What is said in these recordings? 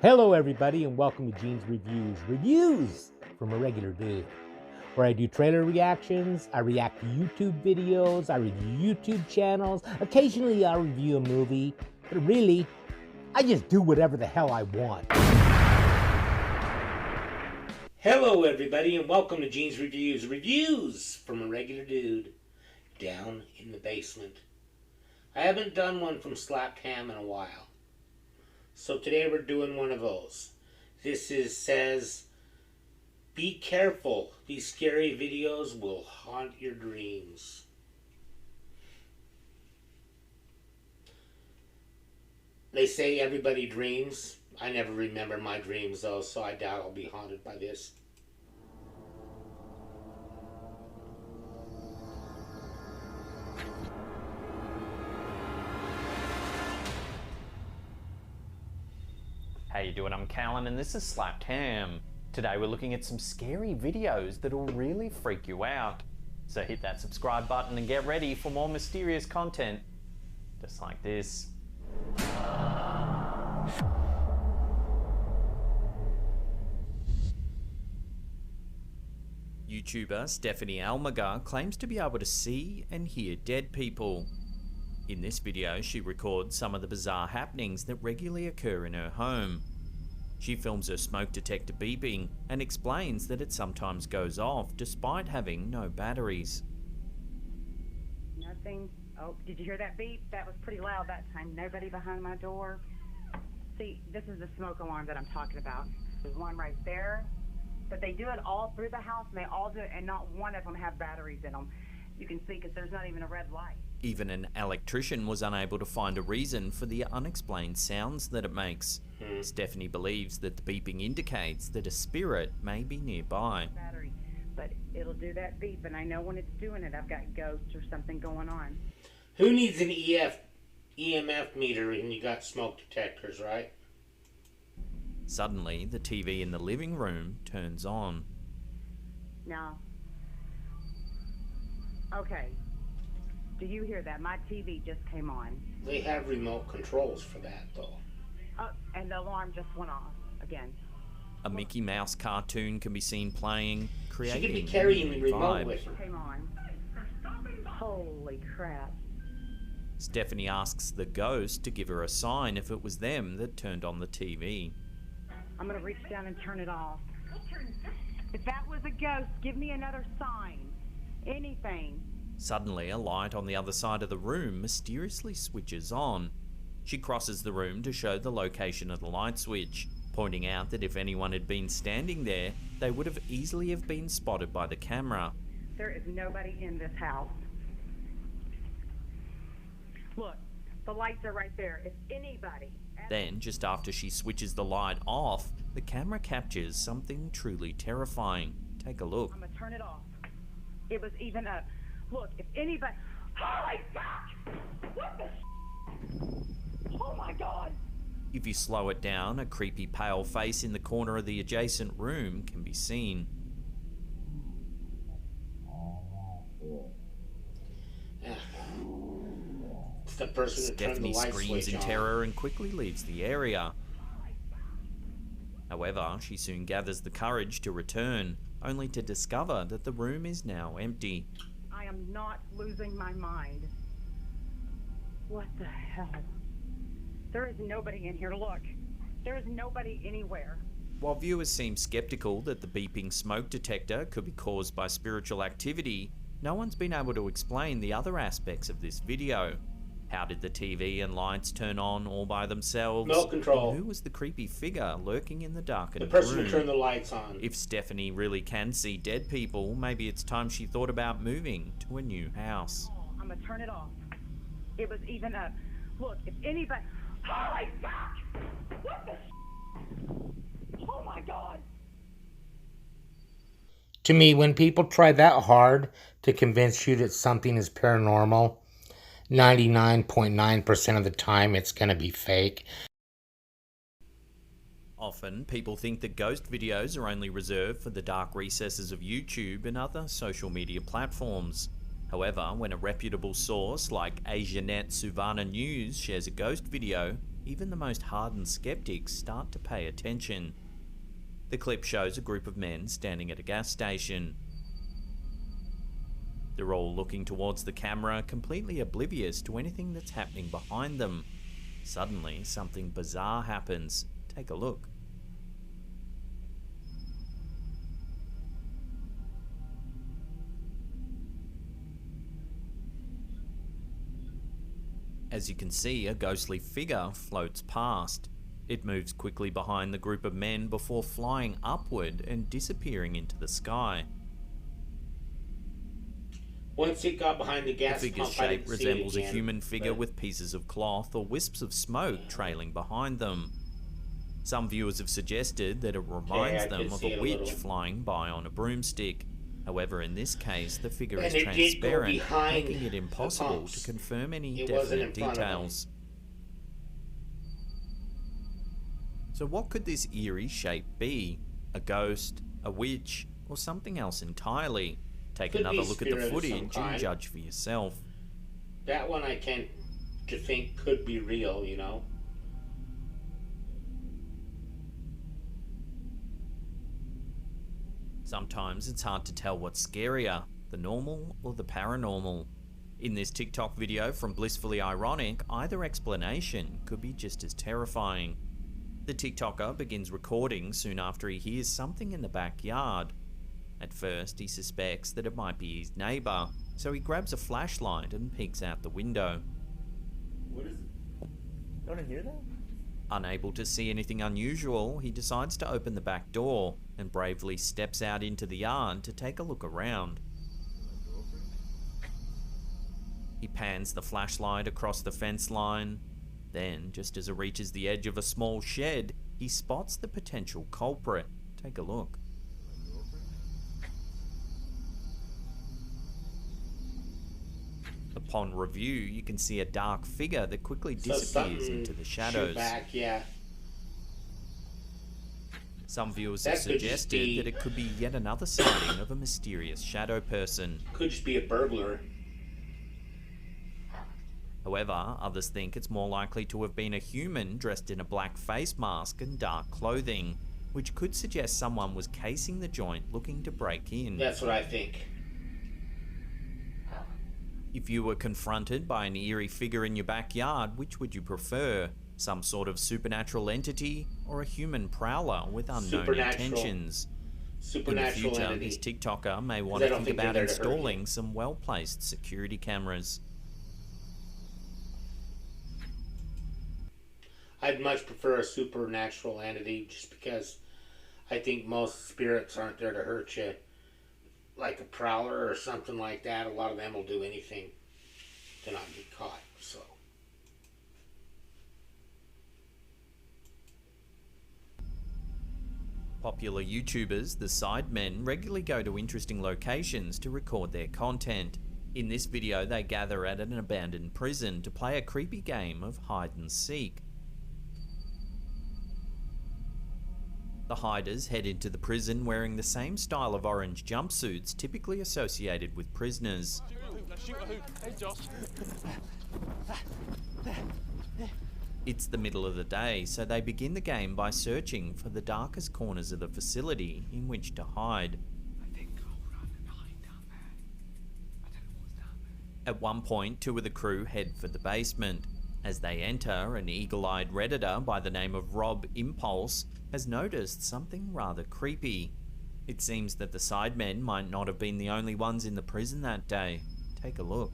Hello, everybody, and welcome to Gene's Reviews. Reviews from a regular dude, where I do trailer reactions, I react to YouTube videos, I review YouTube channels. Occasionally, I'll review a movie, but really, I just do whatever the hell I want. Hello, everybody, and welcome to Gene's Reviews. Reviews from a regular dude down in the basement. I haven't done one from Slapped Ham in a while. So today we're doing one of those. This says, be careful, these scary videos will haunt your dreams. They say everybody dreams. I never remember my dreams though, so I doubt I'll be haunted by this. How you doing? I'm Callan and this is Slapped Ham. Today we're looking at some scary videos that'll really freak you out. So hit that subscribe button and get ready for more mysterious content, just like this. YouTuber Stephanie Almagar claims to be able to see and hear dead people. In this video, she records some of the bizarre happenings that regularly occur in her home. She films her smoke detector beeping and explains that it sometimes goes off despite having no batteries. Nothing. Oh, did you hear that beep? That was pretty loud that time. Nobody behind my door. See, this is the smoke alarm that I'm talking about. There's one right there. But they do it all through the house, and they all do it, and not one of them have batteries in them. You can see because there's not even a red light. Even an electrician was unable to find a reason for the unexplained sounds that it makes. Stephanie believes that the beeping indicates that a spirit may be nearby. Battery, but it'll do that beep, and I know when it's doing it, I've got ghosts or something going on. Who needs an EMF meter when you got smoke detectors, right? Suddenly, the TV in the living room turns on. No. Okay. Do you hear that? My TV just came on. They have remote controls for that, though. Oh, and the alarm just went off again. A Mickey Mouse cartoon can be seen playing, creating she could be carrying the remote vibe. with her. Came on. Holy crap. Stephanie asks the ghost to give her a sign if it was them that turned on the TV. I'm going to reach down and turn it off. If that was a ghost, give me another sign. Anything. Suddenly, a light on the other side of the room mysteriously switches on. She crosses the room to show the location of the light switch, pointing out that if anyone had been standing there, they would have easily have been spotted by the camera. There is nobody in this house. Look, the lights are right there. If anybody... Then, just after she switches the light off, the camera captures something truly terrifying. Take a look. I'm gonna turn it off. It was even up. Look, if anybody... Holy fuck! What the... Oh my God! If you slow it down, a creepy pale face in the corner of the adjacent room can be seen. It's the person that turned the Stephanie light screams switch in on. terror and quickly leaves the area. However, she soon gathers the courage to return, only to discover that the room is now empty. I am not losing my mind. What the hell? There is nobody in here. Look, there is nobody anywhere. While viewers seem skeptical that the beeping smoke detector could be caused by spiritual activity, no one's been able to explain the other aspects of this video. How did the TV and lights turn on all by themselves? No control. And who was the creepy figure lurking in the darkened The person room? who turned the lights on. If Stephanie really can see dead people, maybe it's time she thought about moving to a new house. I'm gonna turn it off. It was even up. Look, if anybody... Holy fuck! What the... Oh my God! To me, when people try that hard to convince you that something is paranormal, 99.9% of the time it's going to be fake. Often, people think that ghost videos are only reserved for the dark recesses of YouTube and other social media platforms. However, when a reputable source like Asianet Suvana News shares a ghost video, even the most hardened skeptics start to pay attention. The clip shows a group of men standing at a gas station. They're all looking towards the camera, completely oblivious to anything that's happening behind them. Suddenly, something bizarre happens. Take a look. As you can see, a ghostly figure floats past. It moves quickly behind the group of men before flying upward and disappearing into the sky. Once it got behind the The gas figure's pump, I shape didn't see it resembles a again, human figure but with pieces of cloth or wisps of smoke trailing behind them. Some viewers have suggested that it reminds I them could of see a it a witch little. flying by on a broomstick. However, in this case, the figure is And it did go transparent, behind making it the impossible pumps. to confirm any It wasn't definite in front of them. details. So what could this eerie shape be? A ghost, a witch, or something else entirely? Take Could another be look at the spirit of some footage and kind. judge for yourself. that one I tend to think could be real, you know? Sometimes it's hard to tell what's scarier, the normal or the paranormal. In this TikTok video from Blissfully Ironic, either explanation could be just as terrifying. The TikToker begins recording soon after he hears something in the backyard. At first, he suspects that it might be his neighbour, so he grabs a flashlight and peeks out the window. What is it? You want to hear that? Unable to see anything unusual, he decides to open the back door and bravely steps out into the yard to take a look around. He pans the flashlight across the fence line. Then, just as it reaches the edge of a small shed, he spots the potential culprit. Take a look. Upon review, you can see a dark figure that quickly So disappears something into the shoot shadows. back, yeah. Some viewers That have could just suggested be- that it could be yet another sighting of a mysterious shadow person. Could just be a burglar. However, others think it's more likely to have been a human dressed in a black face mask and dark clothing, which could suggest someone was casing the joint looking to break in. That's what I think. If you were confronted by an eerie figure in your backyard, which would you prefer? Some sort of supernatural entity or a human prowler with unknown Supernatural. intentions? In the Supernatural future, entity. this TikToker may want I to don't think think they're about there to hurt you. installing some well-placed security cameras. I'd much prefer a supernatural entity just because I think most spirits aren't there to hurt you. Like a prowler or something like that, a lot of them will do anything to not get caught, so. Popular YouTubers, the Sidemen, regularly go to interesting locations to record their content. In this video, they gather at an abandoned prison to play a creepy game of hide and seek. The hiders head into the prison wearing the same style of orange jumpsuits typically associated with prisoners. It's the middle of the day, so they begin the game by searching for the darkest corners of the facility in which to hide. At one point, two of the crew head for the basement. As they enter, an eagle-eyed Redditor by the name of Rob Impulse has noticed something rather creepy. It seems that the Sidemen might not have been the only ones in the prison that day. Take a look.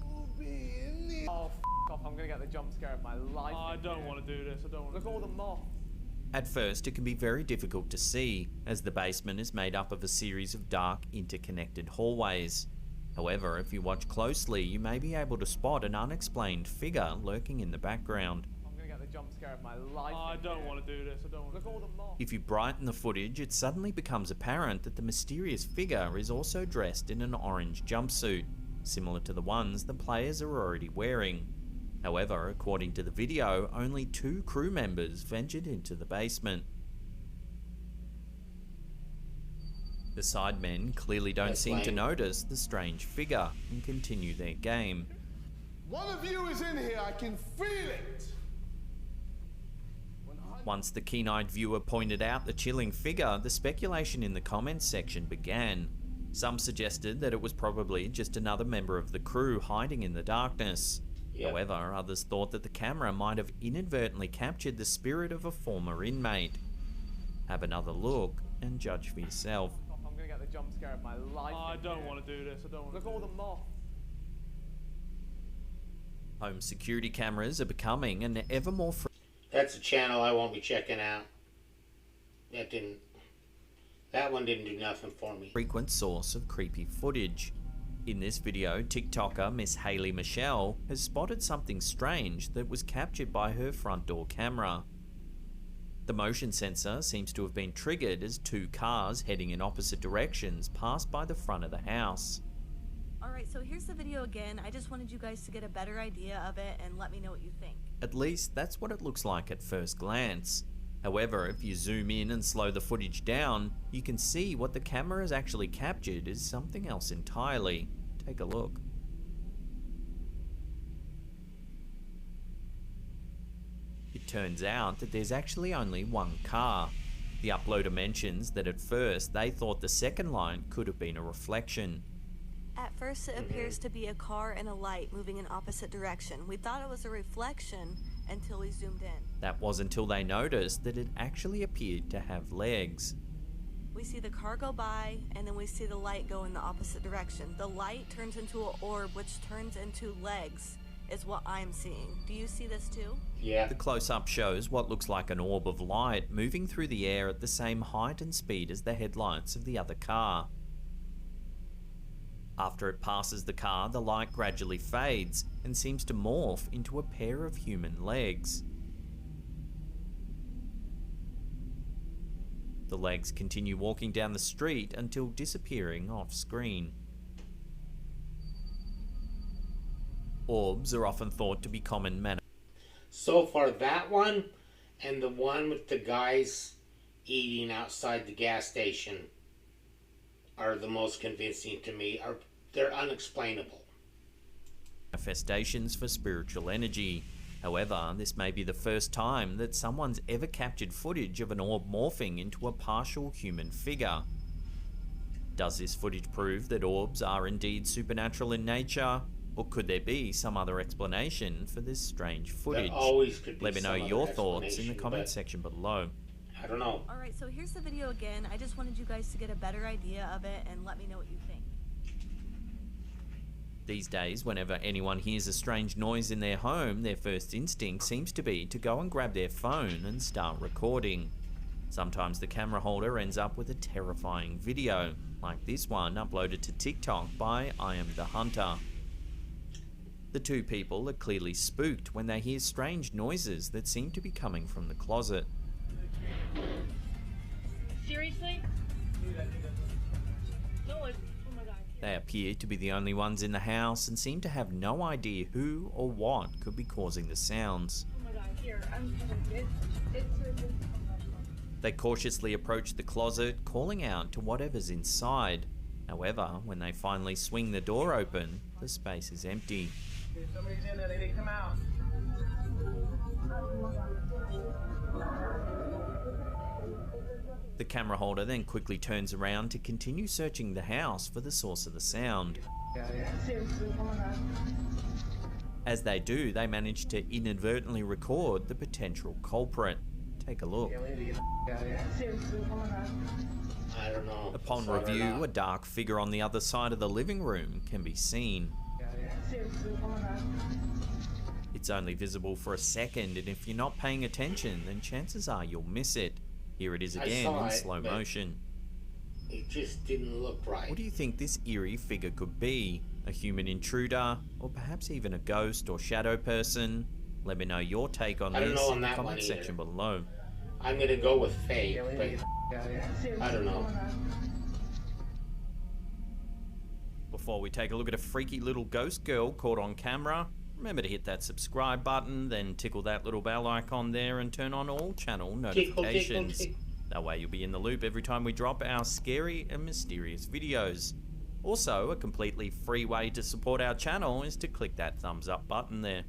Oh, off, I'm gonna get the jump scare of my life. I don't want to do this. I don't want to. Look at all the moths. At first, it can be very difficult to see, as the basement is made up of a series of dark, interconnected hallways. However, if you watch closely, you may be able to spot an unexplained figure lurking in the background. I'm gonna get the jump scare of my life. I don't want to do this. I don't want to. Look at all the moths. If you brighten the footage, it suddenly becomes apparent that the mysterious figure is also dressed in an orange jumpsuit, similar to the ones the players are already wearing. However, according to the video, only 2 crew members ventured into the basement. The Sidemen clearly don't That's seem to lame. notice the strange figure and continue their game. One of you is in here, I can feel it. once the keen-eyed viewer pointed out the chilling figure, the speculation in the comments section began. Some suggested that it was probably just another member of the crew hiding in the darkness. Yep. However, others thought that the camera might have inadvertently captured the spirit of a former inmate. Have another look and judge for yourself. I'm gonna get the jump scare of my life. I don't want to do this. I don't want to. Look at all the moths. Home security cameras are becoming an ever more That's a channel I won't be checking out. That one didn't do nothing for me. frequent source of creepy footage. In this video, TikToker Miss Hayley Michelle has spotted something strange that was captured by her front door camera. The motion sensor seems to have been triggered as two cars heading in opposite directions passed by the front of the house. Alright, so here's the video again. I just wanted you guys to get a better idea of it and let me know what you think. At least that's what it looks like at first glance. However, if you zoom in and slow the footage down, you can see what the camera has actually captured is something else entirely. Take a look. It turns out that there's actually only one car. The uploader mentions that at first they thought the second line could have been a reflection. At first it appears to be a car and a light moving in opposite direction. We thought it was a reflection until we zoomed in. That was until they noticed that it actually appeared to have legs. We see the car go by and then we see the light go in the opposite direction. The light turns into an orb which turns into legs is what I'm seeing. Do you see this too? Yeah. The close-up shows what looks like an orb of light moving through the air at the same height and speed as the headlights of the other car. After it passes the car, the light gradually fades and seems to morph into a pair of human legs. The legs continue walking down the street until disappearing off screen. Orbs are often thought to be common manner. So far, that one and the one with the guys eating outside the gas station are the most convincing to me. They're unexplainable. Manifestations for spiritual energy. However, this may be the first time that someone's ever captured footage of an orb morphing into a partial human figure. Does this footage prove that orbs are indeed supernatural in nature? Or could there be some other explanation for this strange footage? There always could be. Let me know some your other thoughts in the explanation, comment but section below. I don't know. Alright, so here's the video again. I just wanted you guys to get a better idea of it and let me know what you think. These days, whenever anyone hears a strange noise in their home, their first instinct seems to be to go and grab their phone and start recording. Sometimes the camera holder ends up with a terrifying video, like this one uploaded to TikTok by I Am The Hunter. The two people are clearly spooked when they hear strange noises that seem to be coming from the closet. Seriously? No, it's, oh my god. They appear to be the only ones in the house and seem to have no idea who or what could be causing the sounds. Oh my god, here, it's They cautiously approach the closet, calling out to whatever's inside. However, when they finally swing the door open, the space is empty. If somebody's in there, they need to come out. The camera holder then quickly turns around to continue searching the house for the source of the sound. As they do, they manage to inadvertently record the potential culprit. Take a look. I don't know. Upon It's on or review, not. a dark figure on the other side of the living room can be seen. It's only visible for a second, and if you're not paying attention, then chances are you'll miss it. Here it is I again saw in it, slow but- motion. It just didn't look right. What do you think this eerie figure could be? A human intruder, or perhaps even a ghost or shadow person? Let me know your take on I don't this know on in the that comment one section either. below. I'm gonna go with fake, but I don't know. Before we take a look at a freaky little ghost girl caught on camera, remember to hit that subscribe button, then tickle that little bell icon there and turn on all channel notifications. tickle. That way you'll be in the loop every time we drop our scary and mysterious videos. Also, a completely free way to support our channel is to click that thumbs up button there.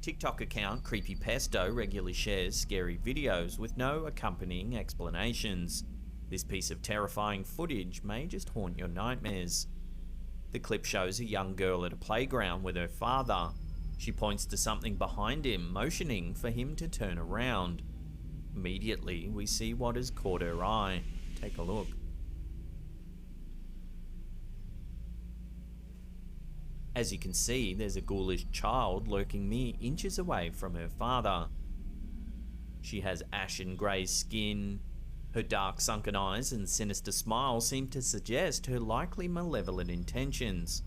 TikTok account Creepypesto regularly shares scary videos with no accompanying explanations. This piece of terrifying footage may just haunt your nightmares. The clip shows a young girl at a playground with her father. She points to something behind him, motioning for him to turn around. Immediately, we see what has caught her eye. Take a look. As you can see, there's a ghoulish child lurking mere inches away from her father. She has ashen grey skin. Her dark sunken eyes and sinister smile seem to suggest her likely malevolent intentions.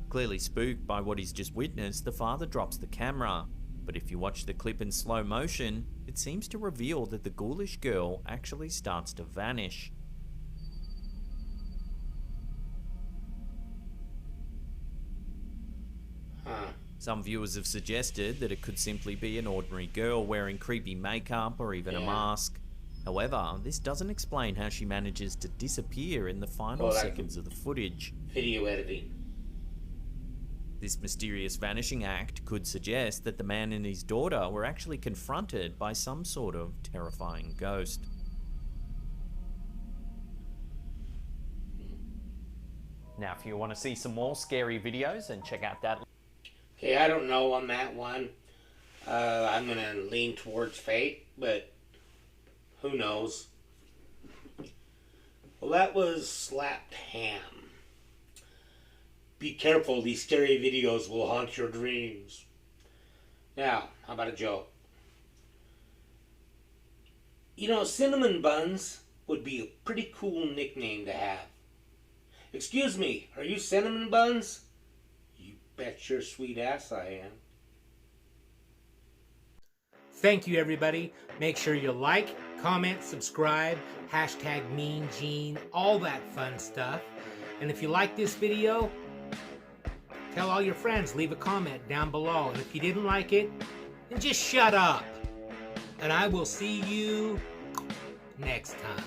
Clearly spooked by what he's just witnessed, the father drops the camera. But if you watch the clip in slow motion, it seems to reveal that the ghoulish girl actually starts to vanish. Some viewers have suggested that it could simply be an ordinary girl wearing creepy makeup or even a mask. However, this doesn't explain how she manages to disappear in the final seconds of the footage. Video editing. This mysterious vanishing act could suggest that the man and his daughter were actually confronted by some sort of terrifying ghost. Now, if you want to see some more scary videos, then check out that. Okay, I don't know on that one. I'm going to lean towards fate, but who knows? Well, that was Slapped Ham. Be careful, these scary videos will haunt your dreams. Now, how about a joke? You know, Cinnamon Buns would be a pretty cool nickname to have. Excuse me, are you Cinnamon Buns? You bet your sweet ass I am. Thank you, everybody. Make sure you like, comment, subscribe, hashtag Mean Gene, all that fun stuff. And if you like this video, tell all your friends, leave a comment down below. And if you didn't like it, then just shut up. And I will see you next time.